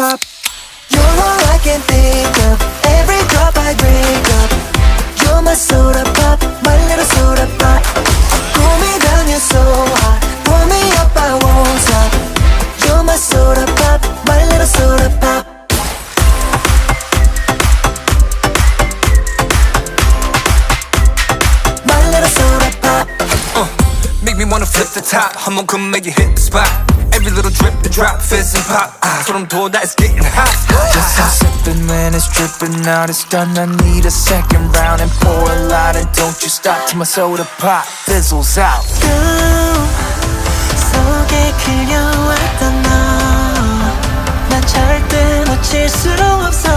pop. You're all I can think of. Every drop I drink up. You're my soda pop, my little soda pop. Cool me down, you're so hot. Pour me up, I won't stop. You're my soda pop, my little soda pop. My little soda pop. Make me wanna flip the top. 한번 come make you hit the spot. Every little drip and drop, fizz and pop. 소름 돋아, it's getting hot. Just I'm sipping when it's dripping out. It's done, I need a second round. And pour a lot and don't you stop till my soda pop fizzles out. 속에 그려왔던 너, 난 절대 놓칠 수 없어.